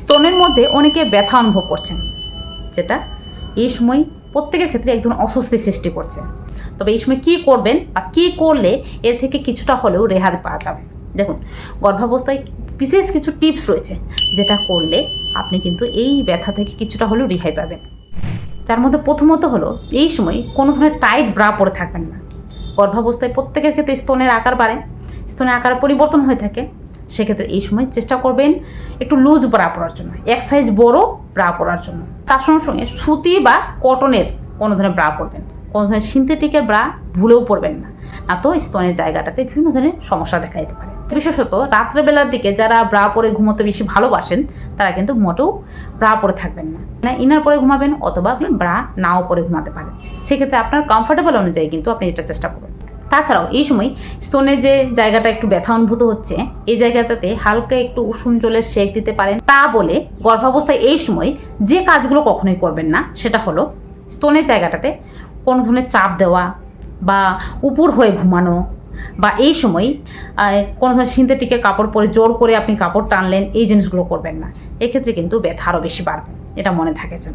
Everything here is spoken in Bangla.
স্তনের মধ্যে অনেকে ব্যথা অনুভব করছেন, যেটা এই সময় প্রত্যেকের ক্ষেত্রে এক ধরনের অস্বস্তি সৃষ্টি করছে। তবে এই সময় কী করবেন বা কী করলে এর থেকে কিছুটা হলেও রেহাই পাওয়া যাবে? দেখুন, গর্ভাবস্থায় বিশেষ কিছু টিপস রয়েছে, যেটা করলে আপনি কিন্তু এই ব্যথা থেকে কিছুটা হলেও রেহাই পাবেন। যার মধ্যে প্রথমত হলো, এই সময় কোনো ধরনের টাইট ব্রা পরে থাকবেন না। গর্ভাবস্থায় প্রত্যেকের ক্ষেত্রে স্তনের আকার বাড়ে, স্তনের আকার পরিবর্তন হয়ে থাকে। সেক্ষেত্রে এই সময় চেষ্টা করবেন একটু লুজ ব্রা পরার জন্য, এক সাইজ বড় ব্রা পরার জন্য। তার সঙ্গে সঙ্গে সুতি বা কটনের কোনো ধরনের ব্রা পরবেন, কোনো ধরনের সিনথেটিকের ব্রা ভুলেও পরবেন না, না তো স্তনের জায়গাটাতে বিভিন্ন ধরনের সমস্যা দেখা দিতে পারে। বিশেষত রাত্রেবেলার দিকে যারা ব্রা পরে ঘুমোতে বেশি ভালোবাসেন, তারা কিন্তু মোটেও ব্রা পরে থাকবেন না, ইনার পরে ঘুমাবেন অথবা আপনি ব্রা নাও পরে ঘুমাতে পারেন। সেক্ষেত্রে আপনার কমফোর্টেবল অনুযায়ী কিন্তু আপনি এটা চেষ্টা করবেন। তাছাড়াও এই সময় স্তনের যে জায়গাটা একটু ব্যথা অনুভূত হচ্ছে, এই জায়গাটাতে হালকা একটু উষুম জলের সেক দিতে পারেন। তা বলে গর্ভাবস্থায় এই সময় যে কাজগুলো কখনোই করবেন না, সেটা হলো স্তনের জায়গাটাতে কোনো ধরনের চাপ দেওয়া বা উপর হয়ে ঘুমানো, বা এই সময় কোনো ধরনের সিনথেটিকের কাপড় পরে জোর করে আপনি কাপড় টানলেন, এই জিনিসগুলো করবেন না। এক্ষেত্রে কিন্তু ব্যথা আরও বেশি বাড়বে, এটা মনে থাকে যেন।